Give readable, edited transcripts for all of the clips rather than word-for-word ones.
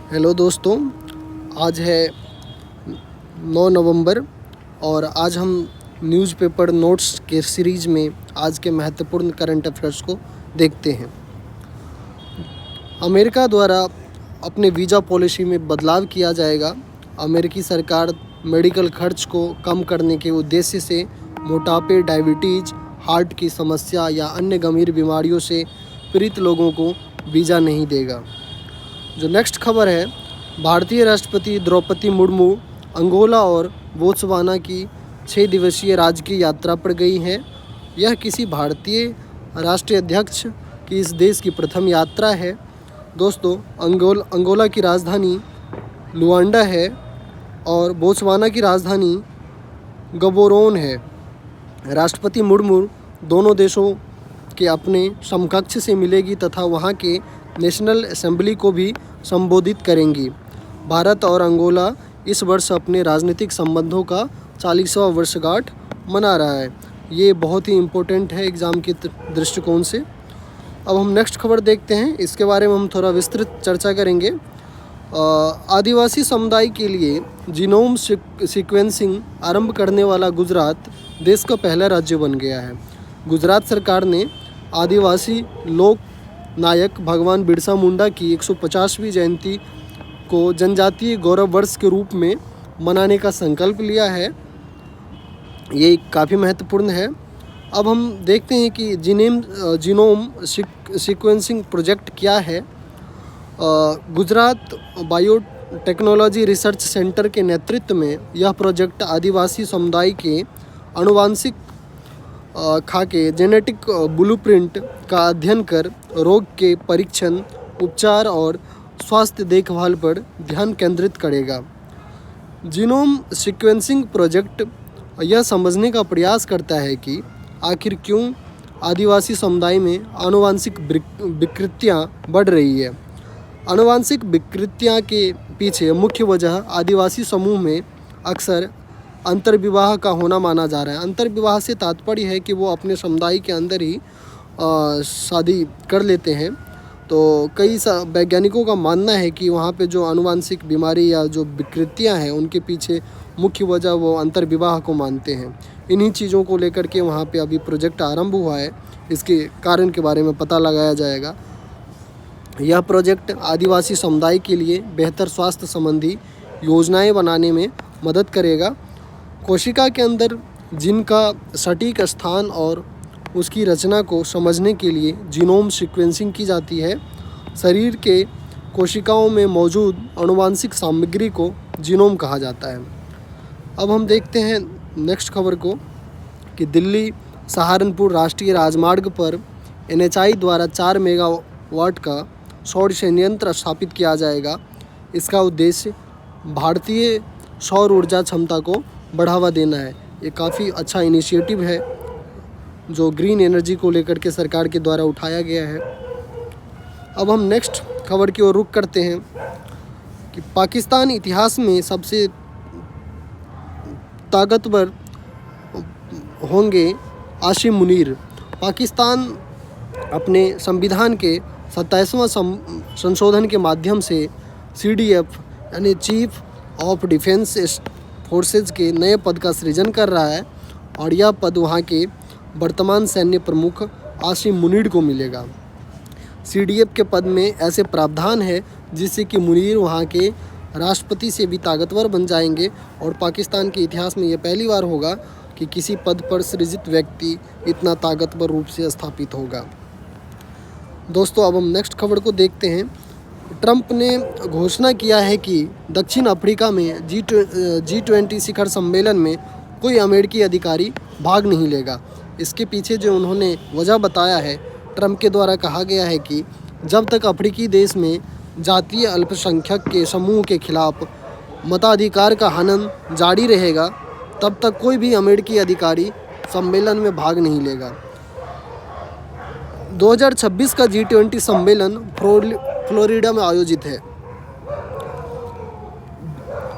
Hello दोस्तों, आज है 9 नवंबर और आज हम न्यूज़पेपर नोट्स के सीरीज़ में आज के महत्वपूर्ण करंट अफेयर्स को देखते हैं। अमेरिका द्वारा अपने वीज़ा पॉलिसी में बदलाव किया जाएगा। अमेरिकी सरकार मेडिकल खर्च को कम करने के उद्देश्य से मोटापे, डायबिटीज़, हार्ट की समस्या या अन्य गंभीर बीमारियों से पीड़ित लोगों को वीज़ा नहीं देगा। जो नेक्स्ट खबर है, भारतीय राष्ट्रपति द्रौपदी मुर्मू अंगोला और बोत्सवाना की 6 दिवसीय राजकीय यात्रा पर गई हैं। यह किसी भारतीय राष्ट्रीय अध्यक्ष की इस देश की प्रथम यात्रा है। दोस्तों, अंगोला की राजधानी लुआंडा है और बोत्सवाना की राजधानी गबोरोन है। राष्ट्रपति मुर्मू दोनों देशों के अपने समकक्ष से मिलेगी तथा वहां के नेशनल असेंबली को भी संबोधित करेंगी। भारत और अंगोला इस वर्ष अपने राजनीतिक संबंधों का 40वां वर्षगांठ मना रहा है। ये बहुत ही इम्पोर्टेंट है एग्ज़ाम के दृष्टिकोण से। अब हम नेक्स्ट खबर देखते हैं, इसके बारे में हम थोड़ा विस्तृत चर्चा करेंगे। आदिवासी समुदाय के लिए जीनोम सीक्वेंसिंग आरंभ करने वाला गुजरात देश का पहला राज्य बन गया है। गुजरात सरकार ने आदिवासी लोक नायक भगवान बिरसा मुंडा की 150वीं जयंती को जनजातीय गौरव वर्ष के रूप में मनाने का संकल्प लिया है। ये काफ़ी महत्वपूर्ण है। अब हम देखते हैं कि जीनोम सीक्वेंसिंग प्रोजेक्ट क्या है। गुजरात बायोटेक्नोलॉजी रिसर्च सेंटर के नेतृत्व में यह प्रोजेक्ट आदिवासी समुदाय के आनुवांशिक खाके जेनेटिक ब्लूप्रिंट का अध्ययन कर रोग के परीक्षण, उपचार और स्वास्थ्य देखभाल पर ध्यान केंद्रित करेगा। जीनोम सीक्वेंसिंग प्रोजेक्ट यह समझने का प्रयास करता है कि आखिर क्यों आदिवासी समुदाय में आनुवांशिक विकृतियाँ बढ़ रही है। आनुवांशिक विकृतियाँ के पीछे मुख्य वजह आदिवासी समूह में अक्सर अंतर्विवाह का होना माना जा रहा है। अंतर्विवाह से तात्पर्य है कि वो अपने समुदाय के अंदर ही शादी कर लेते हैं। तो कई वैज्ञानिकों का मानना है कि वहाँ पे जो आनुवांशिक बीमारी या जो विकृतियाँ हैं उनके पीछे मुख्य वजह वो अंतर्विवाह को मानते हैं। इन्हीं चीज़ों को लेकर के वहाँ पे अभी प्रोजेक्ट आरंभ हुआ है। इसके कारण के बारे में पता लगाया जाएगा। यह प्रोजेक्ट आदिवासी समुदाय के लिए बेहतर स्वास्थ्य संबंधी योजनाएं बनाने में मदद करेगा। कोशिका के अंदर जीन का सटीक स्थान और उसकी रचना को समझने के लिए जीनोम सीक्वेंसिंग की जाती है। शरीर के कोशिकाओं में मौजूद आनुवांशिक सामग्री को जीनोम कहा जाता है। अब हम देखते हैं नेक्स्ट खबर को कि दिल्ली सहारनपुर राष्ट्रीय राजमार्ग पर NHAI द्वारा 4 मेगावाट का सौर संयंत्र स्थापित किया जाएगा। इसका उद्देश्य भारतीय सौर ऊर्जा क्षमता को बढ़ावा देना है। ये काफ़ी अच्छा इनिशिएटिव है जो ग्रीन एनर्जी को लेकर के सरकार के द्वारा उठाया गया है। अब हम नेक्स्ट खबर की ओर रुख करते हैं कि पाकिस्तान इतिहास में सबसे ताकतवर होंगे आसिम मुनीर। पाकिस्तान अपने संविधान के 27वां संशोधन के माध्यम से CDF यानी चीफ ऑफ डिफेंस फोर्सेज के नए पद का सृजन कर रहा है और यह पद वहाँ के वर्तमान सैन्य प्रमुख आसिम मुनीर को मिलेगा। CDF के पद में ऐसे प्रावधान है जिससे कि मुनीर वहाँ के राष्ट्रपति से भी ताकतवर बन जाएंगे और पाकिस्तान के इतिहास में यह पहली बार होगा कि किसी पद पर सृजित व्यक्ति इतना ताकतवर रूप से स्थापित होगा। दोस्तों, अब हम नेक्स्ट खबर को देखते हैं। ट्रंप ने घोषणा किया है कि दक्षिण अफ्रीका में G20 शिखर सम्मेलन में कोई अमेरिकी अधिकारी भाग नहीं लेगा। इसके पीछे जो उन्होंने वजह बताया है, ट्रंप के द्वारा कहा गया है कि जब तक अफ्रीकी देश में जातीय अल्पसंख्यक के समूह के खिलाफ मताधिकार का हनन जारी रहेगा, तब तक कोई भी अमेरिकी अधिकारी सम्मेलन में भाग नहीं लेगा। 2026 का G20 सम्मेलन फ्लोरिडा में आयोजित है।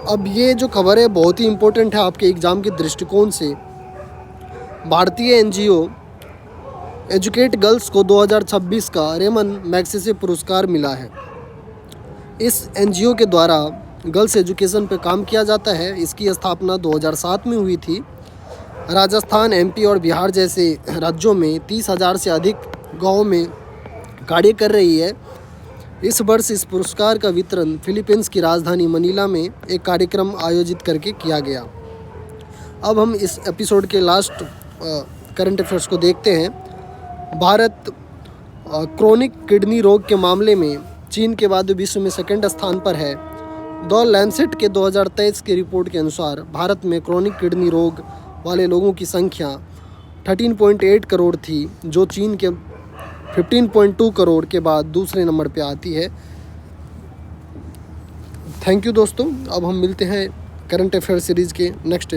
अब ये जो खबर है बहुत ही इम्पोर्टेंट है आपके एग्ज़ाम के दृष्टिकोण से। भारतीय NGO एजुकेट गर्ल्स को 2026 का रेमन मैग्सेसे पुरस्कार मिला है। इस एनजीओ के द्वारा गर्ल्स एजुकेशन पे काम किया जाता है। इसकी स्थापना 2007 में हुई थी। राजस्थान, एमपी और बिहार जैसे राज्यों में 30,000 से अधिक गाँवों में कार्य कर रही है। इस वर्ष इस पुरस्कार का वितरण फिलीपींस की राजधानी मनीला में एक कार्यक्रम आयोजित करके किया गया। अब हम इस एपिसोड के लास्ट करंट अफेयर्स को देखते हैं। भारत क्रोनिक किडनी रोग के मामले में चीन के बाद विश्व में सेकंड स्थान पर है। द लैंसेट के 2023 की रिपोर्ट के अनुसार भारत में क्रोनिक किडनी रोग वाले लोगों की संख्या 13.8 करोड़ थी, जो चीन के 15.2 करोड़ के बाद दूसरे नंबर पे आती है। थैंक यू दोस्तों। अब हम मिलते हैं करंट अफेयर सीरीज़ के नेक्स्ट